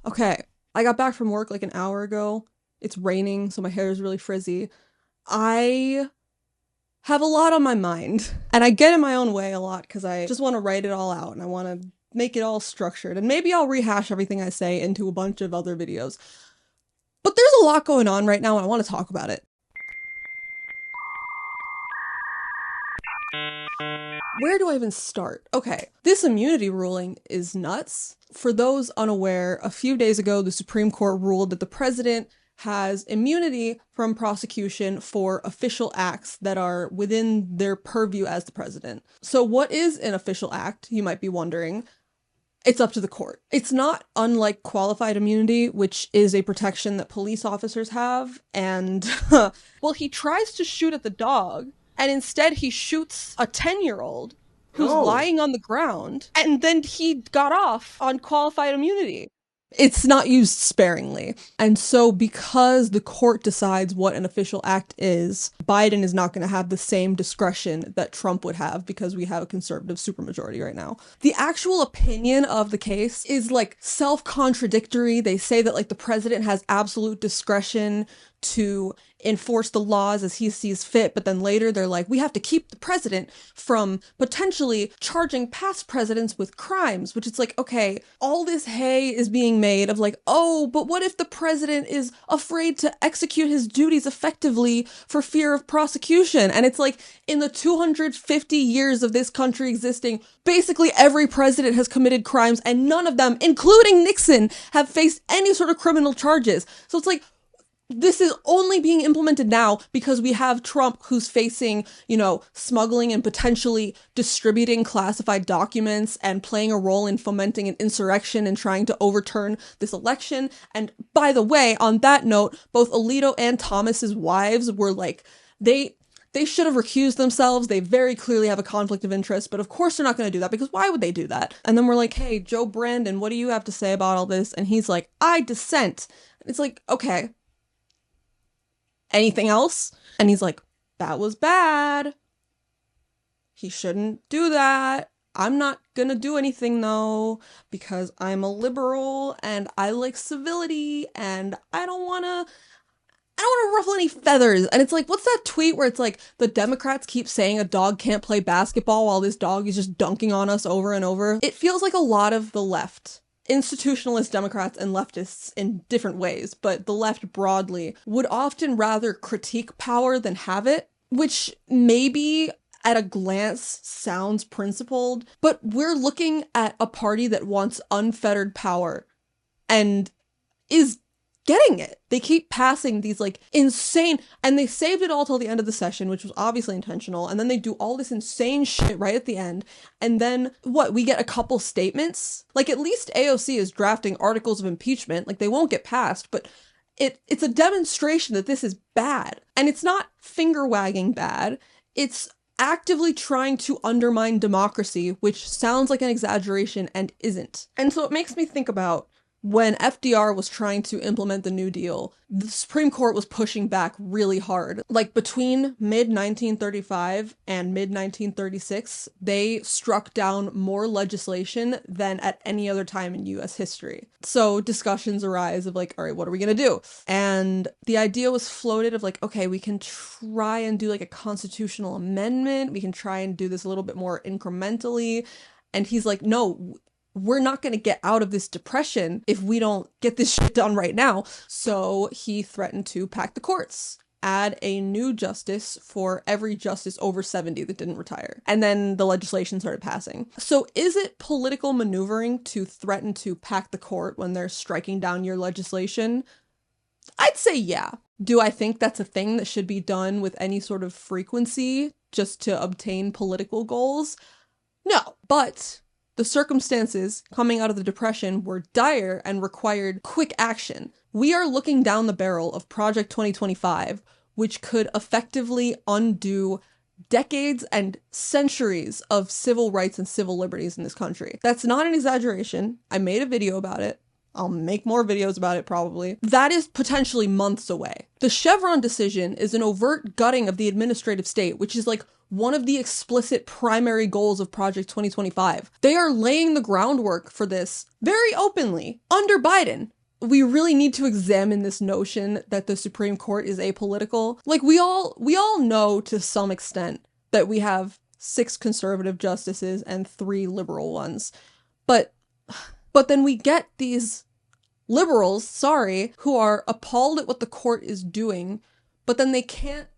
Okay, I got back from work like an hour ago. It's raining, so my hair is really frizzy. I have a lot on my mind, and I get in my own way a lot because I just want to write it all out and I want to make it all structured. And maybe I'll rehash everything I say into a bunch of other videos. But there's a lot going on right now, and I want to talk about it. Where do I even start? Okay, this immunity ruling is nuts. For those unaware, a few days ago, the Supreme Court ruled that the president has immunity from prosecution for official acts that are within their purview as the president. So what is an official act, you might be wondering? It's up to the court. It's not unlike qualified immunity, which is a protection that police officers have. And, well, he tries to shoot at the dog, and instead he shoots a 10-year-old who's lying on the ground, and then he got off on qualified immunity. It's not used sparingly. And so because the court decides what an official act is, Biden is not going to have the same discretion that Trump would have because we have a conservative supermajority right now. The actual opinion of the case is like self-contradictory. They say that like the president has absolute discretion to enforce the laws as he sees fit, but then later they're like, we have to keep the president from potentially charging past presidents with crimes, which it's like, okay, all this hay is being made of like, oh, but what if the president is afraid to execute his duties effectively for fear of prosecution? And it's like, in the 250 years of this country existing, basically every president has committed crimes, and none of them, including Nixon, have faced any sort of criminal charges. So it's like, this is only being implemented now because we have Trump who's facing, smuggling and potentially distributing classified documents and playing a role in fomenting an insurrection and trying to overturn this election. And by the way, on that note, both Alito and Thomas's wives were like, they should have recused themselves. They very clearly have a conflict of interest, but of course they're not going to do that because why would they do that? And then we're like, hey, Joe Brandon, what do you have to say about all this? And he's like, I dissent. And it's like, okay. Anything else? And he's like, that was bad. He shouldn't do that. I'm not gonna do anything though, because I'm a liberal and I like civility and I don't wanna ruffle any feathers. And it's like, what's that tweet where it's like, the Democrats keep saying a dog can't play basketball while this dog is just dunking on us over and over? It feels like a lot of the left, institutionalist Democrats and leftists in different ways, but the left broadly would often rather critique power than have it, which maybe at a glance sounds principled, but we're looking at a party that wants unfettered power and is getting it. They keep passing these like insane, and they saved it all till the end of the session, which was obviously intentional, and then they do all this insane shit right at the end, and then what, we get a couple statements? Like, at least AOC is drafting articles of impeachment, like they won't get passed, but it's a demonstration that this is bad. And it's not finger-wagging bad, it's actively trying to undermine democracy, which sounds like an exaggeration and isn't. And so it makes me think about when FDR was trying to implement the New Deal, the Supreme Court was pushing back really hard. Like, between mid-1935 and mid-1936, they struck down more legislation than at any other time in US history. So discussions arise of like, all right, what are we gonna do? And the idea was floated of like, okay, we can try and do like a constitutional amendment. We can try and do this a little bit more incrementally. And he's like, no, we're not going to get out of this depression if we don't get this shit done right now. So he threatened to pack the courts, add a new justice for every justice over 70 that didn't retire. And then the legislation started passing. So is it political maneuvering to threaten to pack the court when they're striking down your legislation? I'd say yeah. Do I think that's a thing that should be done with any sort of frequency just to obtain political goals? No, but the circumstances coming out of the Depression were dire and required quick action. We are looking down the barrel of Project 2025, which could effectively undo decades and centuries of civil rights and civil liberties in this country. That's not an exaggeration. I made a video about it. I'll make more videos about it probably. That is potentially months away. The Chevron decision is an overt gutting of the administrative state, which is like one of the explicit primary goals of Project 2025. They are laying the groundwork for this very openly under Biden. we really need to examine this notion that the Supreme Court is apolitical. Like, we all know to some extent that we have 6 conservative justices and 3 liberal ones. But then we get these liberals, who are appalled at what the court is doing, but then they can't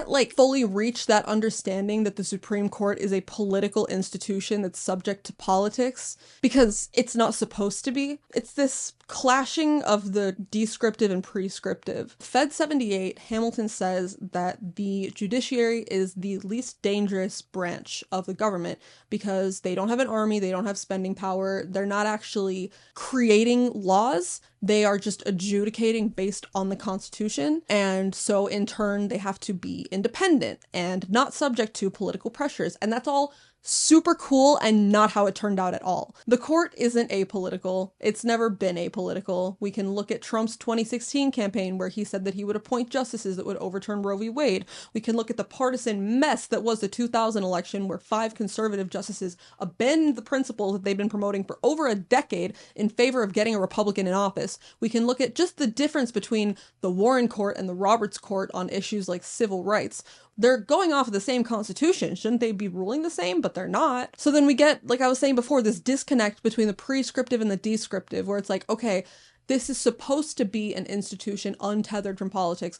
like fully reach that understanding that the Supreme Court is a political institution that's subject to politics because it's not supposed to be. It's this clashing of the descriptive and prescriptive. Fed 78, Hamilton says that the judiciary is the least dangerous branch of the government because they don't have an army, they don't have spending power, they're not actually creating laws. They are just adjudicating based on the Constitution, and so in turn they have to be independent and not subject to political pressures, and that's all super cool and not how it turned out at all. The court isn't apolitical. It's never been apolitical. We can look at Trump's 2016 campaign where he said that he would appoint justices that would overturn Roe v. Wade. We can look at the partisan mess that was the 2000 election where 5 conservative justices abandoned the principles that they've been promoting for over a decade in favor of getting a Republican in office. We can look at just the difference between the Warren Court and the Roberts Court on issues like civil rights. They're going off of the same constitution. Shouldn't they be ruling the same? But they're not. So then we get, like I was saying before, this disconnect between the prescriptive and the descriptive, where it's like, okay, this is supposed to be an institution untethered from politics,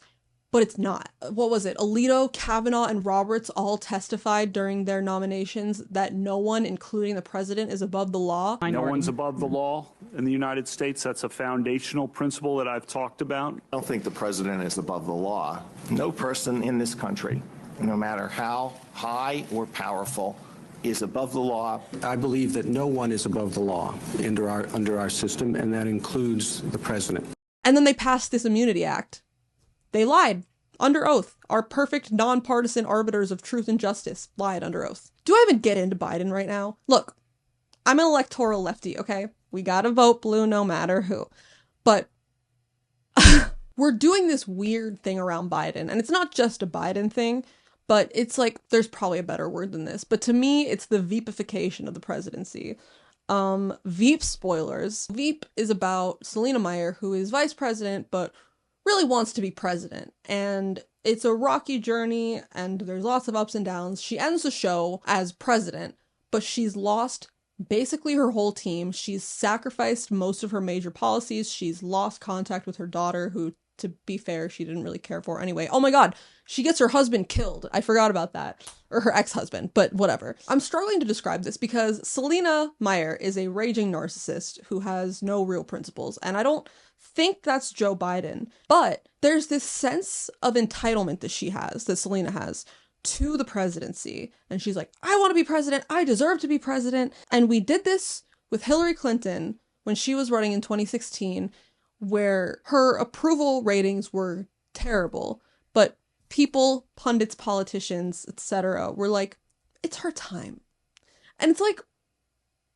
but it's not. What was it? Alito, Kavanaugh, and Roberts all testified during their nominations that no one, including the president, is above the law. No one's above the law in the United States. That's a foundational principle that I've talked about. I don't think the president is above the law. No person in this country, no matter how high or powerful, is above the law. I believe that no one is above the law under our system, and that includes the president. And then they passed this Immunity Act. They lied under oath. Our perfect nonpartisan arbiters of truth and justice lied under oath. Do I even get into Biden right now? Look, I'm an electoral lefty, okay? We gotta vote blue no matter who. But we're doing this weird thing around Biden, and it's not just a Biden thing, but it's like, there's probably a better word than this, but to me, it's the Veepification of the presidency. Veep spoilers. Veep is about Selena Meyer, who is vice president, but really wants to be president. And it's a rocky journey, and there's lots of ups and downs. She ends the show as president, but she's lost basically her whole team. She's sacrificed most of her major policies. She's lost contact with her daughter, who, to be fair, she didn't really care for anyway. Oh my god, she gets her husband killed. I forgot about that. Or her ex-husband, but whatever. I'm struggling to describe this because Selena Meyer is a raging narcissist who has no real principles, and I don't think that's Joe Biden. But there's this sense of entitlement that Selena has, to the presidency. And she's like, I want to be president. I deserve to be president. And we did this with Hillary Clinton when she was running in 2016, where her approval ratings were terrible, but people, pundits, politicians, etc. were like, it's her time. And it's like,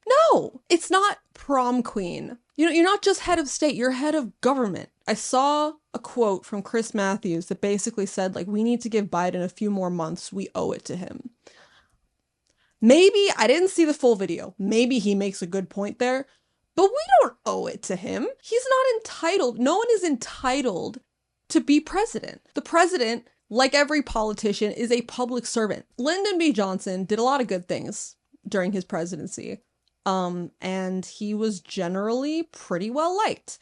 no, it's not prom queen. You know, you're not just head of state, you're head of government. I saw a quote from Chris Matthews that basically said, like, we need to give Biden a few more months. We owe it to him. Maybe, I didn't see the full video. Maybe he makes a good point there, but we don't owe it to him. He's not entitled. No one is entitled to be president. The president, like every politician, is a public servant. Lyndon B. Johnson did a lot of good things during his presidency. And he was generally pretty well liked.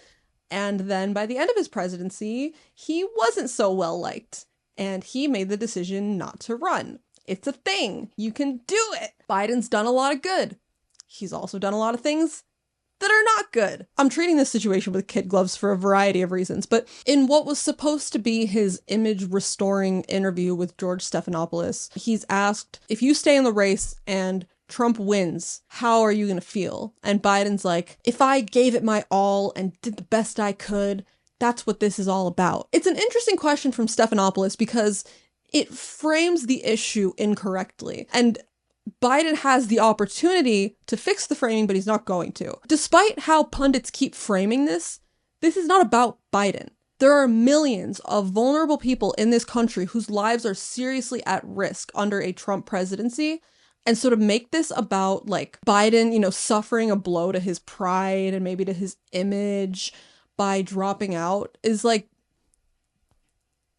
And then by the end of his presidency, he wasn't so well liked. And he made the decision not to run. It's a thing. You can do it. Biden's done a lot of good. He's also done a lot of things that are not good. I'm treating this situation with kid gloves for a variety of reasons, but in what was supposed to be his image-restoring interview with George Stephanopoulos, he's asked, if you stay in the race and Trump wins, how are you going to feel? And Biden's like, if I gave it my all and did the best I could, that's what this is all about. It's an interesting question from Stephanopoulos because it frames the issue incorrectly. And Biden has the opportunity to fix the framing, but he's not going to. Despite how pundits keep framing this is not about Biden. There are millions of vulnerable people in this country whose lives are seriously at risk under a Trump presidency. And sort of make this about like Biden, suffering a blow to his pride and maybe to his image by dropping out is like,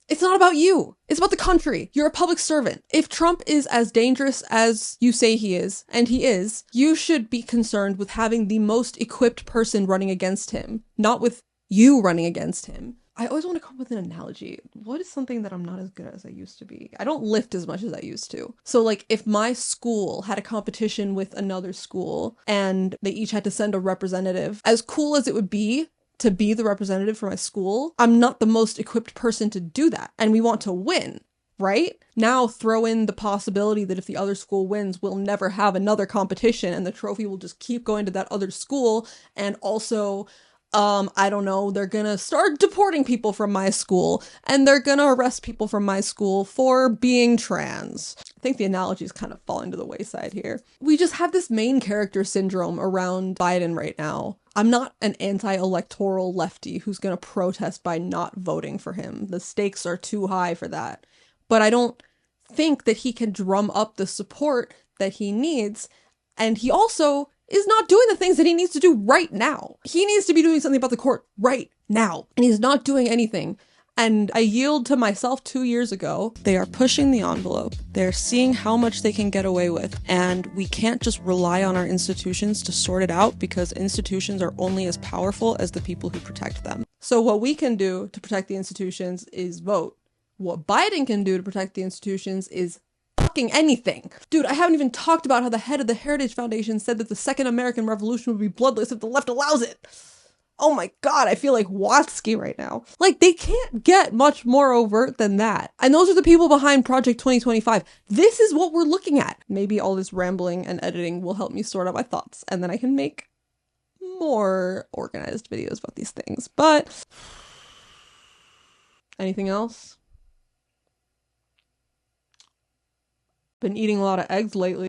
it's not about you. It's about the country. You're a public servant. If Trump is as dangerous as you say he is, and he is, you should be concerned with having the most equipped person running against him, not with you running against him. I always want to come up with an analogy. What is something that I'm not as good at as I used to be? I don't lift as much as I used to. So like if my school had a competition with another school and they each had to send a representative, as cool as it would be to be the representative for my school, I'm not the most equipped person to do that. And we want to win, right? Now throw in the possibility that if the other school wins, we'll never have another competition and the trophy will just keep going to that other school. And also, I don't know, they're gonna start deporting people from my school and they're gonna arrest people from my school for being trans. I think the analogy is kind of falling to the wayside here. We just have this main character syndrome around Biden right now. I'm not an anti-electoral lefty who's gonna protest by not voting for him. The stakes are too high for that. But I don't think that he can drum up the support that he needs. And he also is not doing the things that he needs to do right now. He needs to be doing something about the court right now. And he's not doing anything. And I yield to myself 2 years ago. They are pushing the envelope. They're seeing how much they can get away with. And we can't just rely on our institutions to sort it out because institutions are only as powerful as the people who protect them. So what we can do to protect the institutions is vote. What Biden can do to protect the institutions is fucking anything. Dude, I haven't even talked about how the head of the Heritage Foundation said that the Second American Revolution would be bloodless if the left allows it. Oh my god, I feel like Watsky right now. Like, they can't get much more overt than that. And those are the people behind Project 2025. This is what we're looking at. Maybe all this rambling and editing will help me sort out my thoughts, and then I can make more organized videos about these things. But anything else? Been eating a lot of eggs lately.